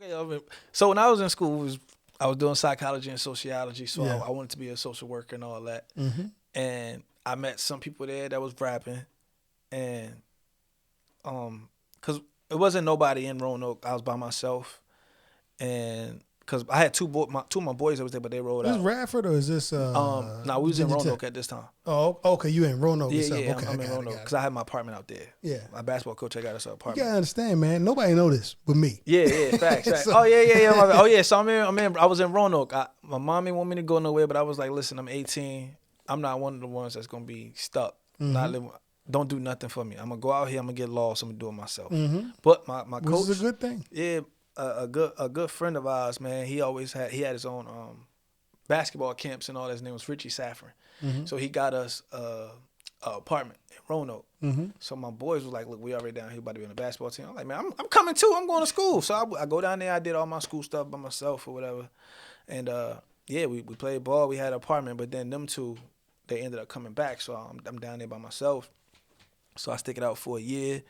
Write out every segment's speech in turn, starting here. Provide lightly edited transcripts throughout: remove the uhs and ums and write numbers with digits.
Okay, so when I was in school, I was doing psychology and sociology, so Yeah. I wanted to be a social worker and all that. Mm-hmm. And I met some people there that was rapping, and cause it wasn't nobody in Roanoke. I was by myself, and cause I had two of my boys that was there, but they rolled Is this out. Radford or is this No, we was in Virginia Roanoke Tech? at this time. Oh, okay. You in Roanoke Yeah, yourself. yeah, Okay, I'm I in got it. Roanoke, cause I had my apartment out there. Yeah. My basketball coach, I got us an You apartment. gotta understand, man. Nobody know this but me. Yeah, yeah, facts. Facts. So- Oh yeah, yeah, yeah. Oh yeah. So I was in Roanoke. My mom didn't want me to go nowhere, but I was like, listen, I'm 18. I'm not one of the ones that's gonna be stuck. Not living. Don't do nothing for me. I'm gonna go out here. I'm gonna get lost. I'm gonna do it myself. But my Which coach, is a good thing. yeah, a good friend of ours, man. He had his own basketball camps and all. His name was Richie Saffron. So he got us a apartment in Roanoke. So my boys was like, look, we already down here about to be on the basketball team. I'm like, man, I'm coming too. I'm going to school. So I go down there. I did all my school stuff by myself or whatever. And yeah, we played ball. We had an apartment, but then them two, they ended up coming back. So I'm down there by myself. So I stick it out for a year.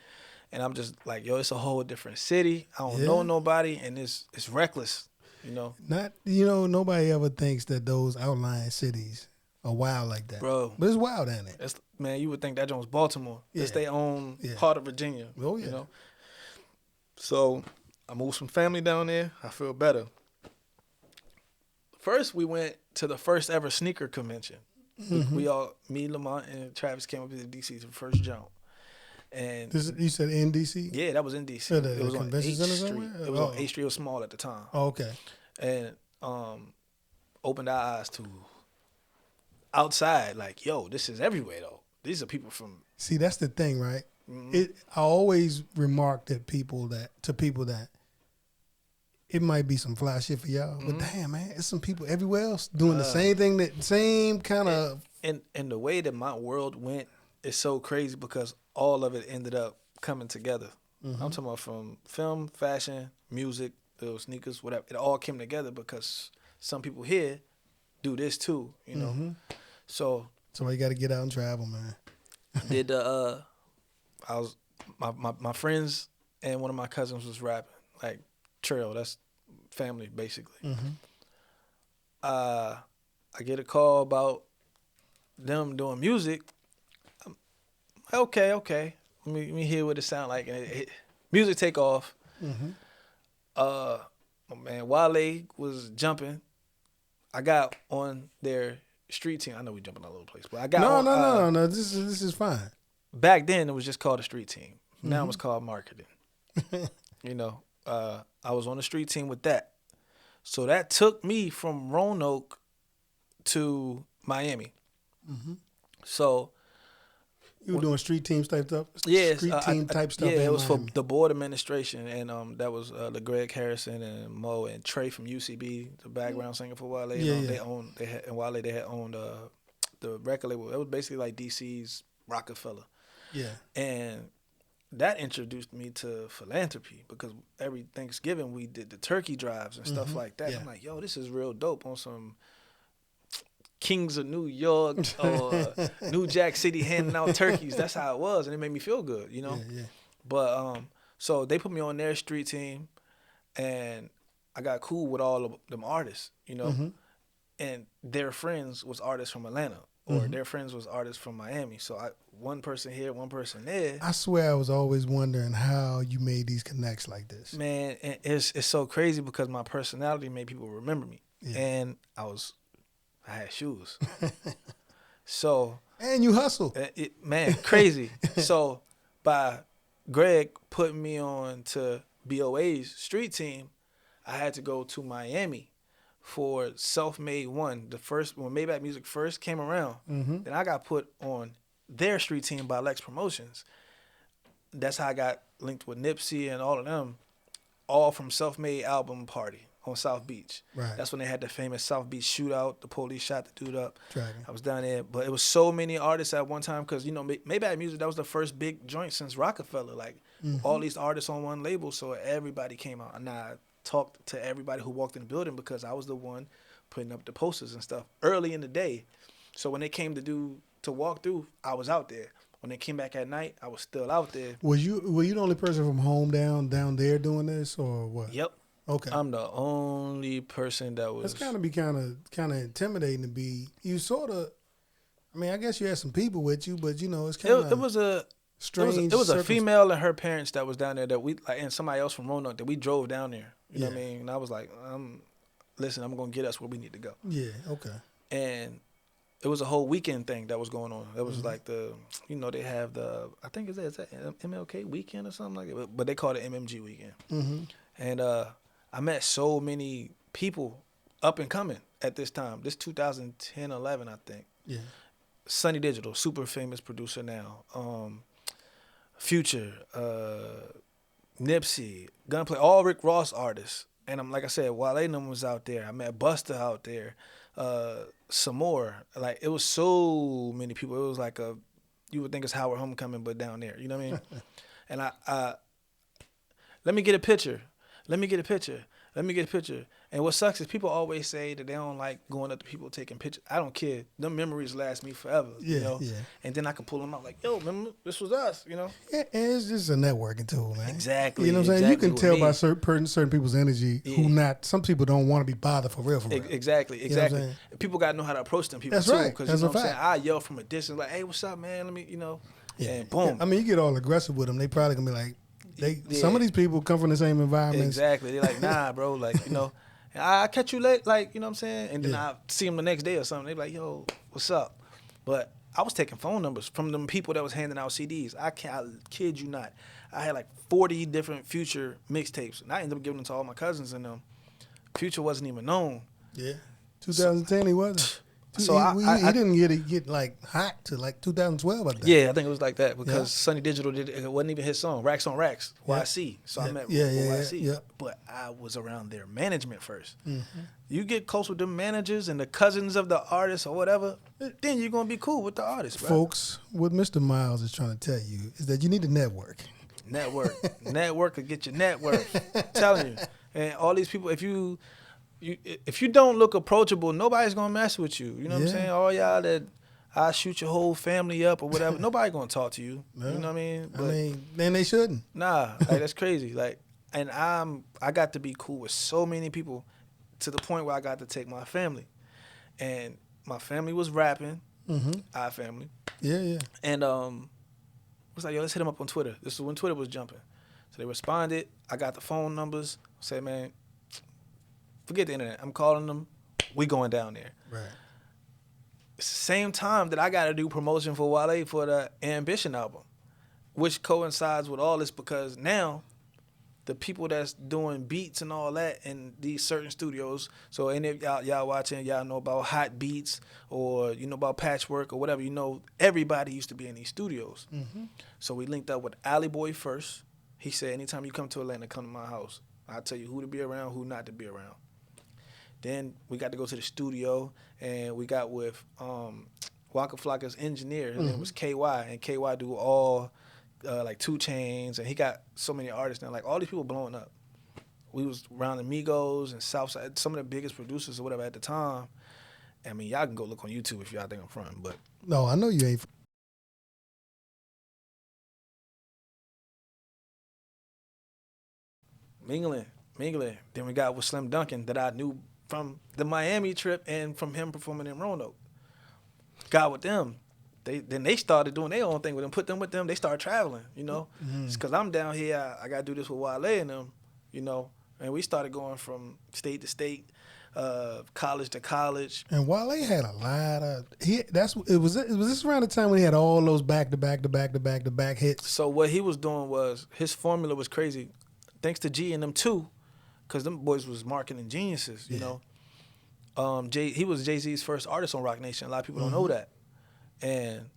And I'm just like, yo, it's a whole different city. I don't know nobody, and it's reckless, you know. Nobody ever thinks that those outlying cities are wild like that. Bro. But it's wild, ain't it? Man, you would think that joint was Baltimore. Yeah. It's their own Yeah. part of Virginia. Oh, yeah. You know? So I moved some family down there. I feel better. First, we went to the first ever sneaker convention. We all, me, Lamont, and Travis came up to DC for the first jump. And You said in DC? yeah, that was in DC. So the It was on convention 8th center Street. somewhere? It was on Oh. 8th Street. It was small at the time. Oh, okay. And opened our eyes to outside, like, yo, this is everywhere though. These are people from See, that's the thing, right? I always remark that people that it might be some fly shit for y'all, but damn, man, it's some people everywhere else doing the same thing, that same kind of. and the way that my world went is so crazy because all of it ended up coming together. I'm talking about from film, fashion, music, those sneakers, whatever. It all came together because some people here do this too, you know. So So you got to get out and travel, man. did my friends and one of my cousins was rapping, like Trail, that's family basically. I get a call about them doing music. I'm like, okay. Let me hear what it sound like. And music take off. My man Wale was jumping. I got on their street team. I know we jumping all over the place, but I got No. This is fine. Back then it was just called a street team. Now it's called marketing. You know, I was on the street team with that. So that took me from Roanoke to Miami. So You were doing street teams type stuff. yeah, Street team type stuff. Yeah, in it was for Miami. the board administration, and that was the Greg Harrison and Mo and Trey from UCB, the background singer for Wale. Yeah. They had owned the record label. It was basically like DC's Rockefeller. Yeah. And that introduced me to Philanthropy because every Thanksgiving we did the turkey drives and stuff like that. Yeah. I'm like, yo, this is real dope on some Kings of New York or New Jack City handing out turkeys. That's how it was, and it made me feel good, you know. Yeah. But so they put me on their street team, and I got cool with all of them artists, you know. And their friends was artists from Atlanta, or their friends was artists from Miami. So one person here, one person there. I swear I was always wondering how you made these connects like this. Man, and it's so crazy because my personality made people remember me, and I had shoes. So And you hustle. man, crazy. So by Greg putting me on to BOA's street team, I had to go to Miami for Self-Made One. The first when Maybach Music first came around, then I got put on their street team by Lex Promotions. That's how I got linked with Nipsey and all of them, all from Self-Made album party on South Beach. Right. That's when they had the famous South Beach shootout. The police shot the dude up. Dragon. I was down there, but it was so many artists at one time because, you know, Maybach Music, that was the first big joint since Rockefeller. Like, all these artists on one label, so everybody came out. And I talked to everybody who walked in the building because I was the one putting up the posters and stuff early in the day. So when they came to walk through, I was out there. When they came back at night, I was still out there. Were you the only person from home down there doing this, or what? Yep. Okay. I'm the only person that was. That's kind of intimidating to be. You sort of. I mean, I guess you had some people with you, but it's kind of. It was a strange. It was a female and her parents that was down there that we like, and somebody else from Roanoke that we drove down there. You know what I mean? And I was like, listen, I'm gonna get us where we need to go. Yeah. Okay. And it was a whole weekend thing that was going on. It was like they have I think is that MLK weekend or something like that, but they call it MMG weekend. Mm-hmm. And I met so many people up and coming at this time. This 2010, 11, I think. Yeah. Sunny Digital, super famous producer now. Future, Nipsey, Gunplay, all Rick Ross artists. And I'm like I said, Wale was out there. I met Busta out there. Some more. Like, it was so many people. It was like you would think it's Howard Homecoming, but down there. You know what I mean? And I let me get a picture. Let me get a picture. Let me get a picture. And what sucks is people always say that they don't like going up to people taking pictures. I don't care. Them memories last me forever. Yeah. And then I can pull them out like, yo, remember, this was us, Yeah, and it's just a networking tool, man. Exactly. You know what I'm saying? Exactly you can tell by certain people's energy some people don't want to be bothered for real. Exactly. You know people got to know how to approach them people That's too. right. Because That's you know what a I'm saying? fact. I yell from a distance like, hey, what's up, man? Let me, Yeah. and boom. I mean, you get all aggressive with them. They probably going to be like, some of these people come from the same environment. Exactly. They're like, nah, bro. Like, I catch you late, like, you know what I'm saying? And then I see them the next day or something. They be like, yo, what's up? But I was taking phone numbers from them people that was handing out CDs. I kid you not. I had like 40 different Future mixtapes. And I ended up giving them to all my cousins, and Future wasn't even known. Yeah. 2010 he wasn't. So he didn't get like hot to like 2012, I think. Yeah, I think it was like that because Sunny Digital it wasn't even his song. Racks on Racks, YC. So I met YC. Yeah. But I was around their management first. Mm-hmm. You get close with the managers and the cousins of the artists or whatever, then you're gonna be cool with the artists, bro. Folks, what Mr. Miles is trying to tell you is that you need to network. Network will get your net worth. I'm telling you. And all these people, if you don't look approachable, nobody's gonna mess with you. You know what I'm saying? All y'all that I shoot your whole family up or whatever, nobody gonna talk to you. No. You know what I mean? But, then they shouldn't. Nah, like that's crazy. Like, and I got to be cool with so many people to the point where I got to take my family, and my family was rapping. Mm-hmm. Our family. Yeah. And was like, yo, let's hit them up on Twitter. This is when Twitter was jumping. So they responded. I got the phone numbers. Said, man, forget the internet. I'm calling them. We going down there. Right. It's the same time that I got to do promotion for Wale for the Ambition album, which coincides with all this because now the people that's doing beats and all that in these certain studios, so any of y'all watching, y'all know about Hot Beats or you know about Patchwork or whatever, everybody used to be in these studios. Mm-hmm. So we linked up with Alley Boy first. He said, anytime you come to Atlanta, come to my house. I'll tell you who to be around, who not to be around. Then we got to go to the studio, and we got with Waka Flocka's engineer. His name was KY, and KY do all like 2 Chainz, and he got so many artists now. Like all these people blowing up. We was around the Migos and Southside, some of the biggest producers or whatever at the time. I mean, y'all can go look on YouTube if y'all think I'm fronting, but no, I know you ain't. Mingling. Then we got with Slim Duncan that I knew from the Miami trip and from him performing in Roanoke. Got with them. Then they started doing their own thing with them. Put them with them. They started traveling, It's because I'm down here. I got to do this with Wale and them, And we started going from state to state, college to college. And Wale had a lot of it was this around the time when he had all those back to back hits. So what he was doing was his formula was crazy. Thanks to G and them too, because them boys was marketing geniuses, you know. He was Jay-Z's first artist on Roc Nation. A lot of people don't know that. And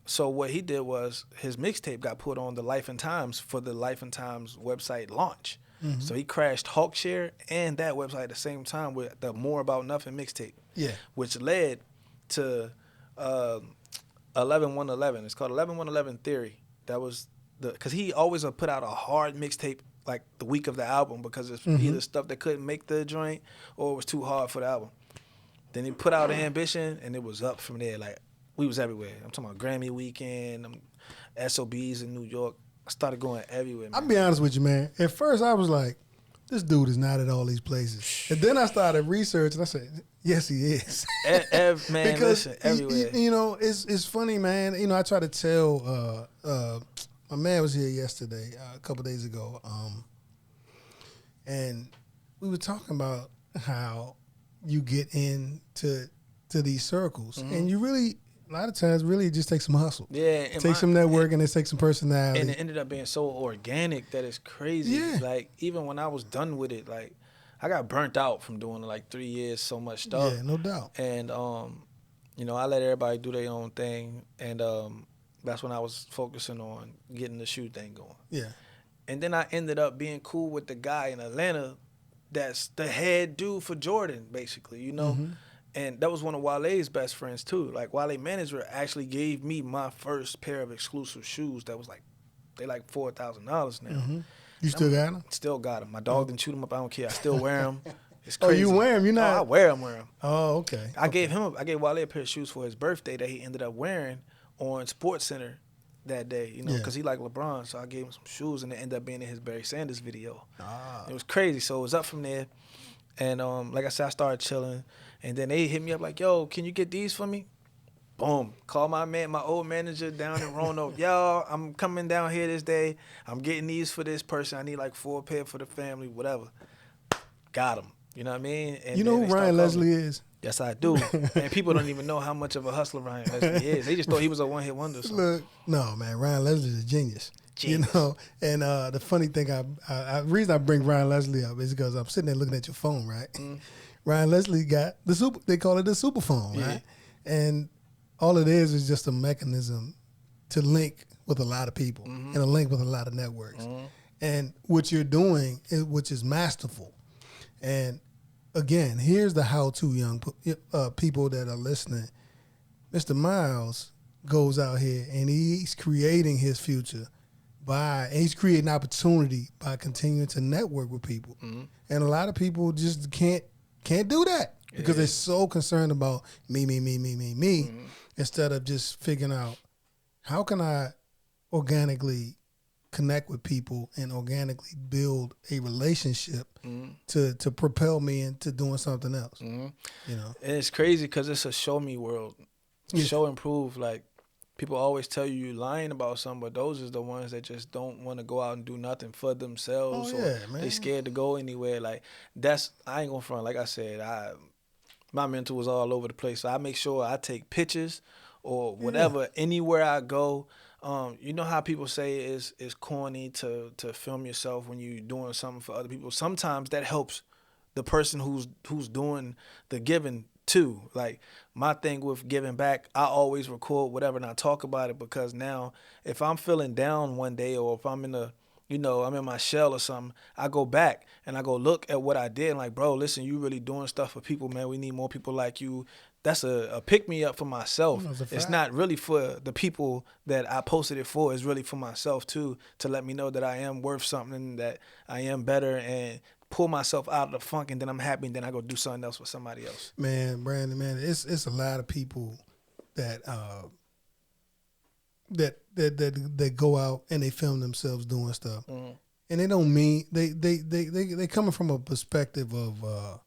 so what he did was his mixtape got put on the Life and Times for the Life and Times website launch. Mm-hmm. So he crashed Hawkshare and that website at the same time with the More About Nothing mixtape. Yeah. Which led to 11-111. It's called 11-111 Theory. That was because he always put out a hard mixtape like the week of the album because it's either stuff that couldn't make the joint or it was too hard for the album. Then he put out Ambition and it was up from there. Like we was everywhere. I'm talking about Grammy weekend, SOBs in New York. I started going everywhere, man. I'll be honest with you, man. At first I was like, this dude is not at all these places. And then I started researching. I said, yes, he is. Man, because listen, everywhere. you know, it's funny, man. You know, I try to tell. My man was here yesterday, a couple days ago, and we were talking about how you get into these circles, and you really, a lot of times, really just take some hustle. Yeah, take some networking and take some personality. And it ended up being so organic that it's crazy. Yeah. Like, even when I was done with it, like, I got burnt out from doing like 3 years, so much stuff. Yeah, no doubt. And you know, I let everybody do their own thing, and that's when I was focusing on getting the shoe thing going. Yeah. And then I ended up being cool with the guy in Atlanta that's the head dude for Jordan, basically, you know? Mm-hmm. And that was one of Wale's best friends, too. Like, Wale manager actually gave me my first pair of exclusive shoes that was like, they like $4,000 now. Mm-hmm. You still got them? Still got them. My dog didn't chew them up. I don't care. I still wear them. It's Oh, crazy. you wear them? You're not? Oh, I wear them. Oh, okay. I gave Wale a pair of shoes for his birthday that he ended up wearing on Sports Center that day, you know, because he liked LeBron. So I gave him some shoes, and it ended up being in his Barry Sanders video. It was crazy. So it was up from there. And like I said, I started chilling. And then they hit me up like, yo, can you get these for me? Boom. Call my old manager down in Roanoke. Yo, I'm coming down here this day. I'm getting these for this person. I need like 4 pair for the family, whatever. Got them. You know what I mean? And you know who Ryan Leslie is? Yes, I do. And people don't even know how much of a hustler Ryan Leslie is. They just thought he was a one-hit wonder. Look, no, man, Ryan Leslie is a genius. You know, and the funny thing, the reason I bring Ryan Leslie up is because I'm sitting there looking at your phone, right? Mm. Ryan Leslie got they call it the super phone, right? And all it is just a mechanism to link with a lot of people and a link with a lot of networks. And what you're doing, which is masterful. And again, here's the how-to, young people that are listening. Mr. Miles goes out here and he's creating his future and he's creating opportunity by continuing to network with people. And a lot of people just can't do that because they're so concerned about me, instead of just figuring out how can I organically connect with people and organically build a relationship to propel me into doing something else. You know, and it's crazy because it's a show me world. Show and prove. Like, people always tell you you're lying about something, but those are the ones that just don't want to go out and do nothing for themselves, or they scared to go anywhere. Like, I ain't gonna front. Like I said, my mental was all over the place. So I make sure I take pictures or whatever anywhere I go. You know how people say it's corny to film yourself when you're doing something for other people. Sometimes that helps the person who's doing the giving too. Like, my thing with giving back, I always record whatever and I talk about it, because now if I'm feeling down one day, or if I'm I'm in my shell or something, I go back and I go look at what I did and like, bro, listen, you really doing stuff for people, man. We need more people like you. That's a pick-me-up for myself. It's not really for the people that I posted it for. It's really for myself, too, to let me know that I am worth something, that I am better, and pull myself out of the funk, and then I'm happy, and then I go do something else with somebody else. Man, Brandon, man, it's a lot of people that that go out and they film themselves doing stuff. And they don't mean, they coming from a perspective of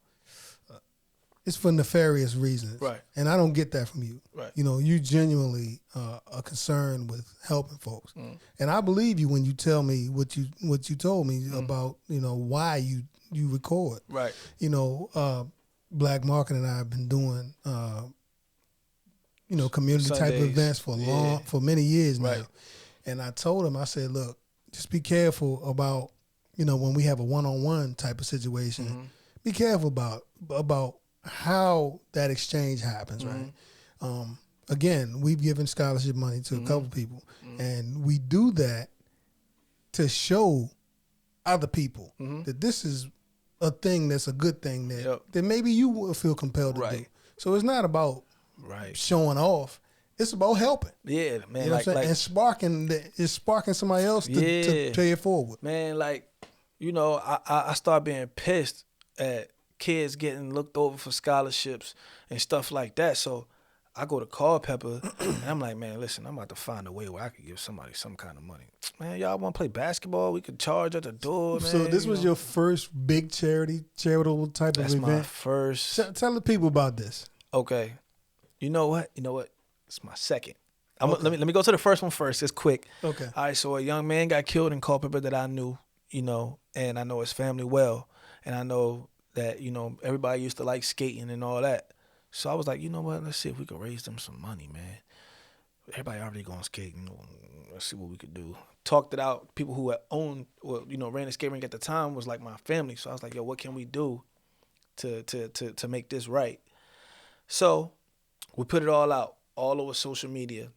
it's for nefarious reasons. Right. And I don't get that from you. Right. You know, you genuinely are concerned with helping folks. And I believe you when you tell me what you told me about, why you record. Right. Black Market and I have been doing community Sundays. type of events for many years now. Right. And I told him, I said, look, just be careful about, when we have a one-on-one type of situation, be careful about how that exchange happens, right? Again, we've given scholarship money to a couple people, and we do that to show other people that this is a thing that's a good thing that maybe you will feel compelled to do. So it's not about showing off. It's about helping. Yeah, man. You know what I'm saying? And sparking somebody else to pay it forward. Man, I start being pissed at kids getting looked over for scholarships and stuff like that. So I go to Culpeper, and I'm like, man, listen, I'm about to find a way where I could give somebody some kind of money. Man, y'all want to play basketball? We could charge at the door, man. So this was your first big charitable type of event? That's my first. Tell the people about this. Okay. You know what? It's my second. Let me go to the first one first. It's quick. Okay. All right, so a young man got killed in Culpeper that I knew, and I know his family well. And I know that, everybody used to like skating and all that. So I was like, you know what? Let's see if we could raise them some money, man. Everybody already going skating. Let's see what we could do. Talked it out. People who had owned, ran a skate rink at the time was like my family. So I was like, yo, what can we do to make this right? So we put it all out, all over social media.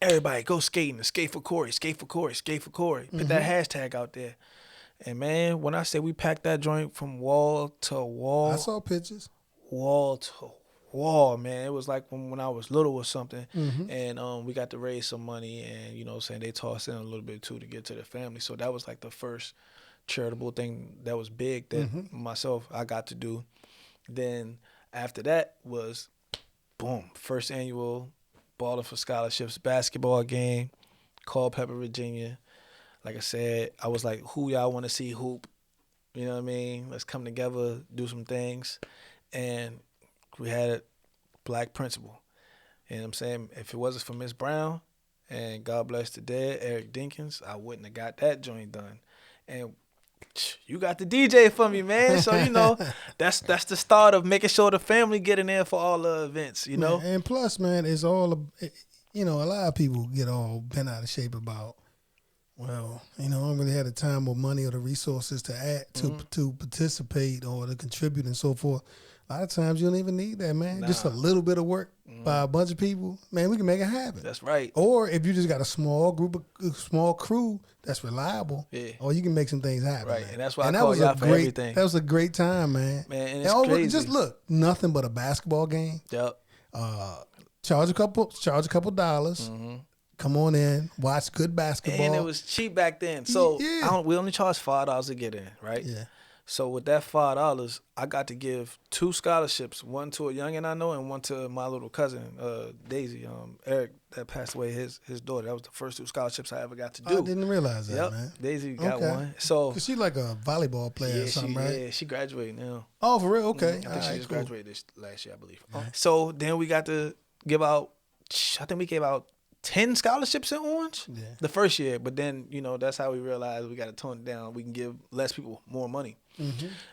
Everybody go skating. Skate for Corey. Skate for Corey. Skate for Corey. Put that hashtag out there. And, man, when I say we packed that joint from wall to wall. I saw pictures. Wall to wall, man. It was like when I was little or something. And we got to raise some money. And, they tossed in a little bit, too, to get to the family. So that was like the first charitable thing that was big that I got to do. Then after that was, boom, first annual Baller for Scholarships basketball game, Culpeper, Virginia. Like I said, I was like, who y'all want to see hoop? You know what I mean? Let's come together, do some things. And we had a black principal. You know what I'm saying? If it wasn't for Miss Brown, and God bless the dead, Eric Dinkins, I wouldn't have got that joint done. And you got the DJ for me, man. So, that's the start of making sure the family get in there for all the events, Man, and plus, man, it's all, a lot of people get all bent out of shape about, well, I don't really have the time or money or the resources to add to participate or to contribute and so forth. A lot of times you don't even need that, man. Just a little bit of work by a bunch of people, man, we can make it happen. That's right. Or if you just got a small crew that's reliable, or you can make some things happen. Right, man. and that's why I call y'all for everything. That was a great time, man. Man, and it's crazy. Just look, nothing but a basketball game. Yep. Charge a couple dollars. Come on in, watch good basketball. And it was cheap back then. So we only charged $5 to get in, right? Yeah. So with that $5, I got to give 2 scholarships, one to a youngin' I know and one to my little cousin, Daisy, Eric, that passed away, his daughter. That was the first 2 scholarships I ever got to do. I didn't realize that, man. Daisy got one. So she like a volleyball player or something, right? Yeah, she graduated now. Oh, for real? Okay. I think she just graduated this last year, I believe. So then we got to give out, I think we gave out 10 scholarships in Orange the first year. But then, that's how we realized we got to tone it down. We can give less people more money.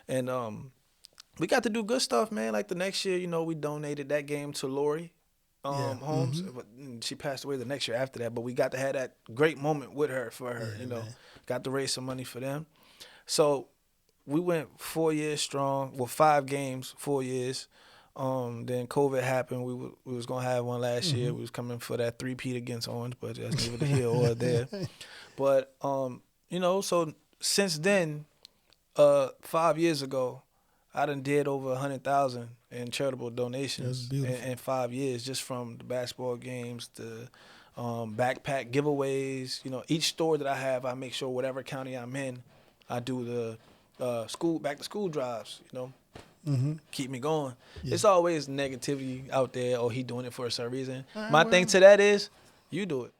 And we got to do good stuff, man. Like the next year, we donated that game to Lori Holmes. But she passed away the next year after that. But we got to have that great moment with her for her, man. Got to raise some money for them. So we went 4 years strong. Well, 5 games, 4 years. Then COVID happened. We was gonna have one last year. We was coming for that 3-peat against Orange, but that's neither here or there. But so since then, 5 years ago, I done did over 100,000 in charitable donations in 5 years, just from the basketball games, the backpack giveaways. Each store that I have, I make sure whatever county I'm in, I do the back to school drives. Keep me going. It's always negativity out there, or he doing it for a certain reason. My thing to that is, you do it.